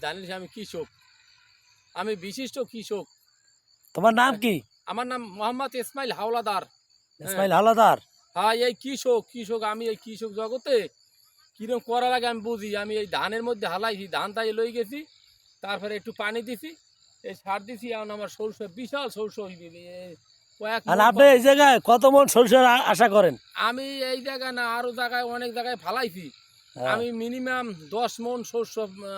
জানিস আমি কৃষক, আমি বিশিষ্ট কৃষক। তোমার নাম কি? আমার নাম মোহাম্মদ ইসমাইল হাওলাদার। ইসমাইল হাওলাদার। হ্যাঁ, এই কৃষক আমি এই কৃষক জগতে কিরকম করার আগে আমি বুঝি। আমি এই ধানের মধ্যে হালাইছি, ধান তাই লই গেছি, তারপরে একটু পানি দিছি, এই সার দিছি। এখন আমার সরষে বিশাল সরষে হইবে, কয়েক আর মণ আপনি এই জায়গায় কত মন সরিষার আশা করেন? আমি এই জায়গায় না, আরো জায়গায় অনেক জায়গায় ফালাইছি। আমি মিনিমাম 10 মণ শস্য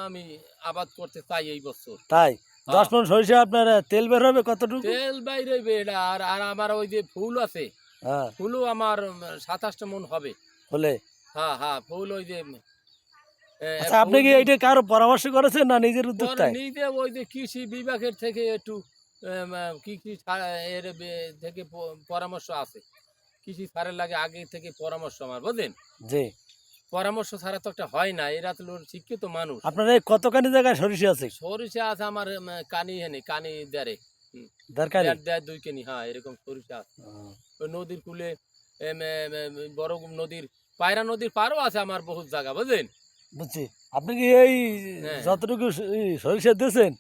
আমি আবাদ করতে চাই এই বছর। তাই 10 মন সরিষা আপনার তেল বের হবে কতটুকু? তেল বাইরে এটা। আর আর আমার ওই যে ফুল আছে, হ্যাঁ, ফুলও আমার 27টা মণ হবে। বলে হ্যাঁ হ্যাঁ, ফুল ওই যে আচ্ছা, আপনি কি এইটা কারো পরামর্শ করেছেন না নিজের উদ্যোক্তায়? নিজে ওই যে কৃষি বিভাগের থেকে একটু কৃষি এর থেকে পরামর্শ আছে। কৃষি সারের লাগে আগে থেকে পরামর্শ আমার, বুঝলেন? জি। পরামর্শ ছাড়া তো একটা হয় না। এরা তো শিক্ষিত মানুষ। আপনার এই কতখানি জায়গায় সরিষা আছে? সরিষা আছে আমার কানি কানি দেড়ে দরকারি 2 কেনি। হ্যাঁ, এরকম সরিষা আছে। ওই নদীর কূলে বড় নদীর, পায়রা নদীর পারও আছে আমার বহুত জায়গা, বুঝলেন? বুঝছি। আপনি কি এই যতটুকু সরিষা দিয়েছেন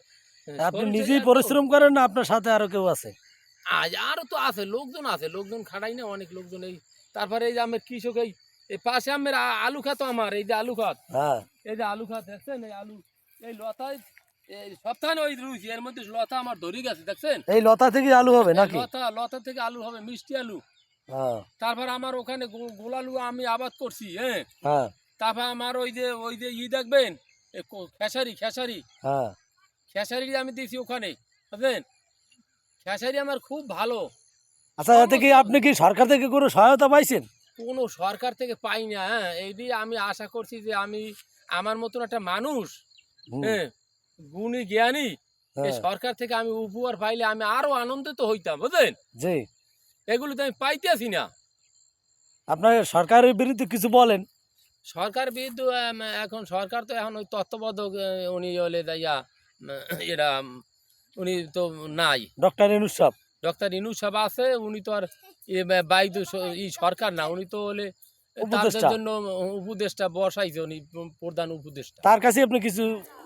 আপনি নিজেই পরিশ্রম করেন না আপনার সাথে আরো কেউ আছে? আরো তো আছে, লোকজন আছে, লোকজন খাটাই না অনেক লোকজন। এই তারপরে এই যে আমার কৃষক, এই পাশে আমার আলু খাত, আমার এই যে আলু খাত, হ্যাঁ, এই যে আলু খাত দেখছেন, এই আলু এই লতায় এই সপ্তাহে ওই রুইছি, এর মধ্যে লতা আমার ধরে গেছে, দেখছেন? এই লতা থেকে আলু হবে নাকি? লতা থেকে আলু হবে, মিষ্টি আলু। হ্যাঁ তারপর আমার ওখানে গোলালু আমি আবাদ করছি। হ্যাঁ, হ্যাঁ তারপর আমার ওই যে দেখবেন খেসারি হ্যাঁ। খেসারি আমি দিয়েছি ওখানে, বুঝলেন? খেসারি আমার খুব ভালো। আচ্ছা, এতে কি আপনি কি সরকার থেকে কোনো সহায়তা পাইছেন? কোনো সরকার থেকে পাই না। হ্যাঁ, এই দিয়ে আমি আশা করছি যে আমি আমার মতন একটা মানুষ, হ্যাঁ, গুণী জ্ঞানী, এই সরকার থেকে আমি উপহার পাইলে আমি আরো আনন্দিত হইতাম, বুঝলেন? জি। এগুলো তো আমি পাইতেছি না। আপনার সরকারের বিরুদ্ধে কিছু বলেন? সরকার বিরুদ্ধে এখন সরকার তো এখন ওই তত্ত্বাবধায়ক, উনি হলে যাইয়া এরা উনি তো নাই। ডক্টর ইউনূস সাহেব। ডক্টর ইউনূস সাহেব আছে, উনি তো আর বাইদু সরকার না, উনি তো হলে তাদের উপদেষ্টা। জন্য উপদেষ্টা বসাইছে, উনি প্রধান উপদেষ্টা। তার কাছে আপনি কিছু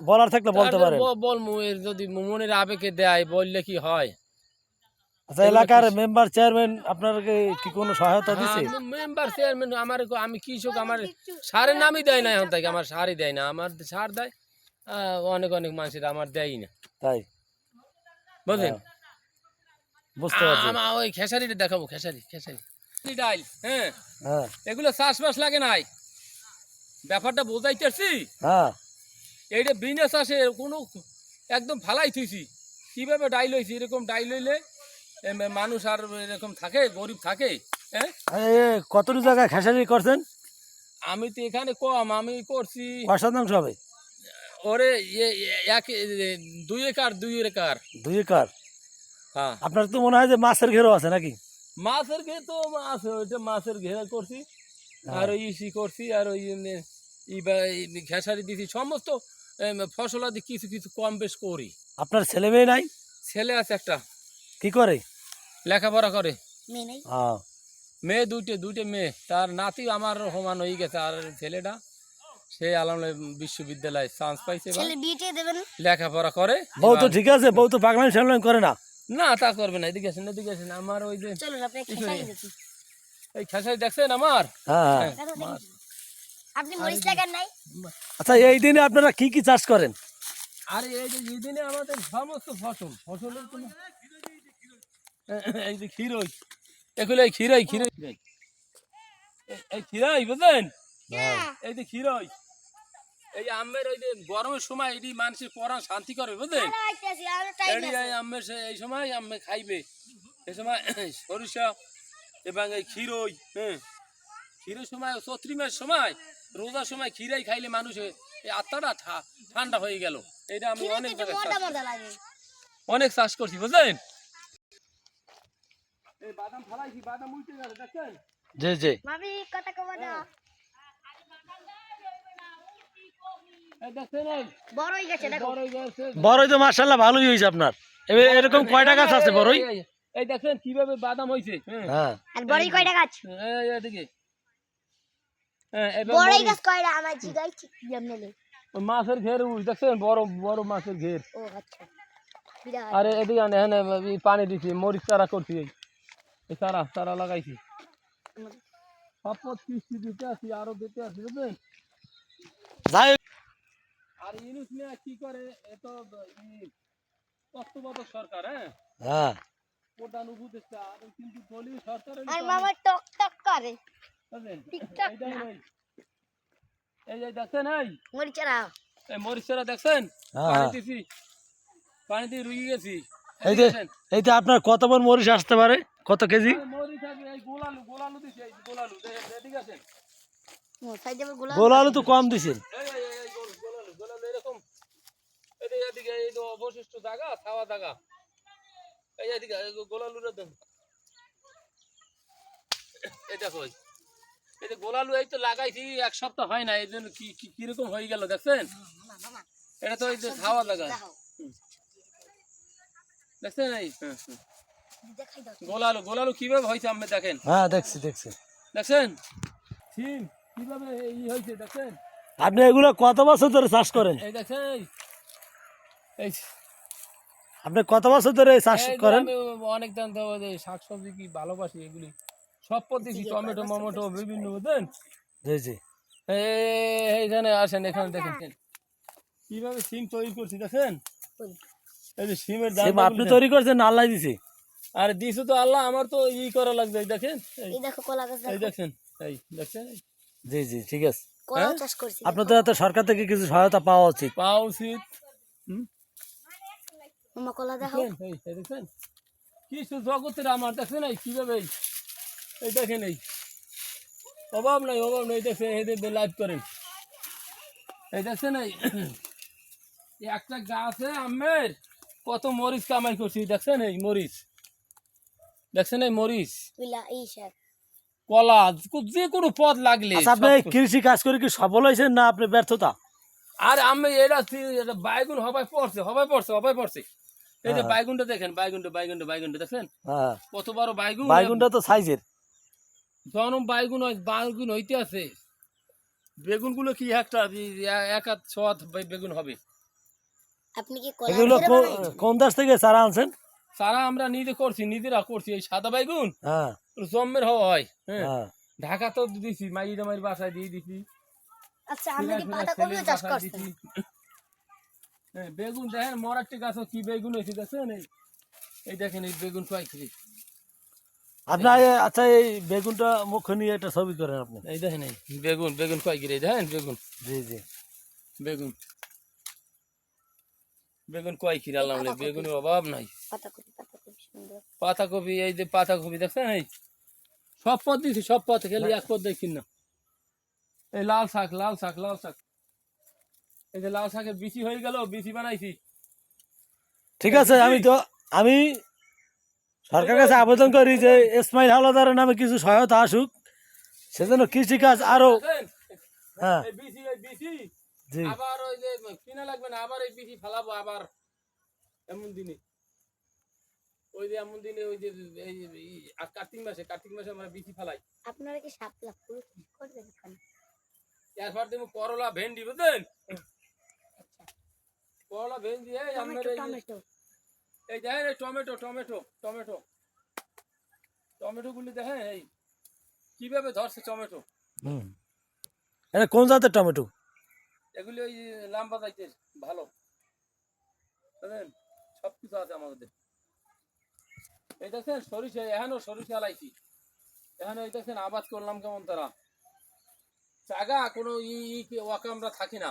বলার থাকলে বলতে পারেন। বলমু, এর যদি মনের আবেগে দেয় বললে কি হয়? আচ্ছা, এলাকার মেম্বার চেয়ারম্যান আপনাকে কি কোনো সহায়তা দিছে? মেম্বার চেয়ারম্যান আমার, আমি কৃষক, আমার সারের নামই দেয় না এখন থেকে, আমার সারই দেয় না। আমার সার দেয় অনেক অনেক মানুষের, আমার দেয়ই না, তাই বুঝলেন? বুঝতে পারছি। আমার ওই খেসারিটা দেখাবো, খেসারি ডাল। হ্যাঁ হ্যাঁ এগুলো চাষবাস লাগে নাই, ব্যাপারটা বোঝাইতেছি। হ্যাঁ। এইটা বিনা চাষে কোনো একদম ফালাই থুইছি। কিভাবে ডাইল হয়েছি, এরকম ডাইল হইলে মানুষ আর এরকম থাকে, গরিব থাকে। হ্যাঁ, কতটুকু জায়গায় খেসারি করছেন? আমি তো এখানে কম, আমি করছি কয় শতাংশ হবে? ওরে 2 একর 2 একর। হ্যাঁ, আপনার তো মনে হয় যে মাছের ঘেরও আছে নাকি? মাছের ঘের তো আছে, ওইটা মাছের ঘেরা করছি, আর ওই ইসি করছি, আর ওই খেসারি দিছি। সমস্ত ফসলাদি কিছু কিছু কম বেশ করি। আপনার ছেলে মেয়ে নাই? ছেলে আছে একটা। কি করে? লেখাপড়া করে। হ্যাঁ। মেয়ে দুইটে মেয়ে। তার নাতি আমার সমান হয়ে গেছে। আর ছেলেটা সে আলহামদুলিল্লাহ বিশ্ববিদ্যালয়ে চান্স পাইছে, লেখাপড়া করে। বউ তো ঠিক আছে, বউ তো পাগলামি সাগলামি করে না? না, তা করবে না। এদিকে আসেন, আমার ওই যে এই খেসারি দেখছেন আমার। হ্যাঁ। আচ্ছা, এই দিনে আপনারা কি কি চাষ করেন? আর এই যে দিনে আমাদের সমস্ত ফসলের কোনো এই যে ক্ষীরই, এগুলো এই ক্ষীরই এই ক্ষীরই, বুঝলেন? এই যে ক্ষীরই, এই আমের ওই যে গরমের সময় এটি মানুষের পড়া শান্তি করে, বুঝলেন? আমের এই সময় আম খাইবে, এই সময় সরিষা এবং এই ক্ষীরই। হ্যাঁ, ক্ষীরের সময় চৈত্র মাসের সময়, রোজার সময় ক্ষীরাই খাইলে মানুষের এই আত্মাটা ঠান্ডা হয়ে গেল। এটা আমি অনেক চাষ করছি, বুঝলেন? এই বাদাম ফলাইছি, বাদাম উঠে গেছে, দেখছেন? জি জি। বড়ই তো মাশাআল্লাহ ভালোই হয়েছে আপনার। এরকম কয়টা গাছ আছে বড়ই? এই দেখেন কিভাবে বাদাম হয়েছে। হ্যাঁ। আর বড়ই কয়টা গাছ? এদিকে বড়ই গাছ কয়টা? আমার জিগাইছি কি আমনে। ওই মাছের ঘের দেখছেন, বড় বড় মাছের ঘের। ও আচ্ছা বিরাট। আরে এদিকে আনে, এখানে পানি দিছি, মরিচ চারা করছি, এই চারা চারা লাগাইছি। সব কিস্তি দিতে আছি, আরো দিতে আছি, বুঝলেন। যাই হোক, আর ইউনুস মিয়া কি করে, এত তত্ত্বাবধায়ক সরকার, হ্যাঁ হ্যাঁ প্রধান উপদেষ্টা, আর কিন্তু দলীয় সরকার হলে আর তো মামা টক টক করে বুঝলেন। টিকটক এই দেখেন, এই যে দেখছেন, মরিচারা। এই মরিচ চারা দেখছেন, হ্যাঁ, পানি হ্যাঁ। দিছি, পানি দিয়ে রুই গেছি। এই যে এইটা আপনার কত মন মরিচ আসতে পারে, কত কেজি? মরিচ আছে, এই গোলালু গোলালু দিছি, এই গোলালু ঠিক আছে। ও সাইডে গোলা গোল আলু তো কম দিছেন। এই গোলালু গোলালু এরকম, এদিকে এই তো অবশিষ্ট জায়গা, খাওয়া জায়গা, এই এদিকে গোলালুরা দেন। এই দেখো, এই যে গোলালু এই তো লাগাইছি 1 সপ্তাহ হয় না, এই জন্য কিরকম হয়ে গেল দেখছেন। এটা তো এই যে খাওয়া জায়গা, দেখছেন। এই দেখাই দাও। গোলালু গোলালু কিভাবে হয়েছে আপনি দেখেন, হ্যাঁ দেখছি দেখছি। দেখছেন সিম কিভাবে হয়েছে দেখছেন। আপনি এগুলো কত বছর ধরে চাষ করেন? এই দেখছেন, এই আপনি কত বছর ধরে এই চাষ এই যে করেন? আমি অনেক দাম দেবো, যে শাকসবজি কি ভালোবাসি, এগুলি সব পদ্ধতি, টমেটো মমেটো বিভিন্ন, বুঝলেন। জি জি। এইখানে আসেন, এখানে দেখেন কিভাবে সিম তৈরি করছি, দেখেন। এই যে সিমের দাম সিম আপনি তৈরি করছেন না আল্লাহ দিছে? আরে দিছো তো আল্লাহ, আমার তো করা লাগবে, এই দেখেন, এই দেখো কলা গাছ এই দেখো। দেখেন, এই দেখছেন। জি জি ঠিক আছে। কলা চাষ করছি। আপনাদের এত সরকার থেকে কিছু সহায়তা পাওয়া উচিত। পাওয়া উচিত। মামা কলা দেখো। দেখছেন, এই দেখছেন কিছু জগতের আমার, দেখছেন এই কিভাবে, এই দেখেন, এই অভাব নাই, অভাব নাই, দেখছেন এই লাইভ করেন, এই দেখছেন। এই একটা গাছে আমের কত মরিচ কামাই করছি, দেখছেন। এই মরিচ দেখছেন, এই মরিচ, বিলা এই স্যার। কলা, যে কোনো পদ লাগলে আচ্ছা, আপনি এই কৃষি কাজ করে কি সফল হয়েছেন না আপনি ব্যর্থতা? আর আমি এটা বাইগুন হবাই পড়ছে, হবাই পড়ছে, হবাই পড়ছে। এই যে বাইগুনটা দেখেন, বাইগুনটা দেখছেন, হ্যাঁ কত বড় বাইগুন। বাইগুনটা তো সাইজের। জনম বাইগুন হইতে আছে। বেগুন গুলো কি একটা 1 হাত 6 হাত বেগুন হবে। আপনি কি কলা এগুলো ধরে বানাইছেন? কোন দেশ থেকে চারা আনছেন? সারা আমরা নিজেরা করছি। এই সাদা বাইগুন হ্যাঁ জন্মের হওয়া হয়, হ্যাঁ। হ্যাঁ। ঢাকা তো দিছি, মাইর বাসায় দিয়ে দিছি, আচ্ছা আপনি কি সিরাজপুরের পাতাকপি ছেলের চাষ বাসায় করছেন? দিছি। হ্যাঁ, বেগুন দেখেন, মরাটি গাছ কি বেগুন হয়েছে, দেখছেন। এই দেখেন, এই বেগুন পাইছি। আপনার আচ্ছা এই বেগুনটা মুখ নিয়ে একটা ছবি করেন আপনি। এই দেখেন, এই বেগুন পাইকি, দেখেন বেগুন, জি জি। বেগুন কয় কিরা আনলাম, বেগুনের অভাব নাই। পাতাকপি সুন্দর। পাতাকপি, এই যে পাতাকপি দেখছেন, এই সব পথ দিছি, সব পথ খেলে এক পথ দেখি না। এই লাল শাক, এই যে লাল শাকের বিচি হয়ে গেল, বিচি বানাইছি। ঠিক আছে, আমি সরকারের কাছে আবেদন করি যে ইসমাইল হাওলাদারের নামে কিছু সহায়তা আসুক, সেজন্য কৃষিকাজ আরো। দেখেন, হ্যাঁ এই বিচি জি। আবার ওই যে কিনা লাগবে না, আবার এই বিচি ফালাবো আবার এমন দিনে, ওই যে এমন দিনে, ওই যে এই কার্তিক মাসে আমরা বিচি ফালাই। আপনারা কি শাপলা ফুল করবেন এখন? এরপর দেবো করলা, ভেন্ডি, বুঝলেন। করলা, ভেন্ডি, এই আপনার টমেটো। এই দেখেন, এই টমেটো গুলি দেখেন, এই কিভাবে ধরছে টমেটো। হুম, এটা কোন জাতের টমেটো? এগুলি ওই লাম্বা যাইতে ভালো, বুঝলেন। সবকিছু আছে আমাদের। এই দেখছেন সরিষা, এখানেও সরিষা লাইছি, এখানে এই দেখছেন আবাদ করলাম কেমন তারা জায়গা, কোনো ওয়াকা আমরা থাকি না।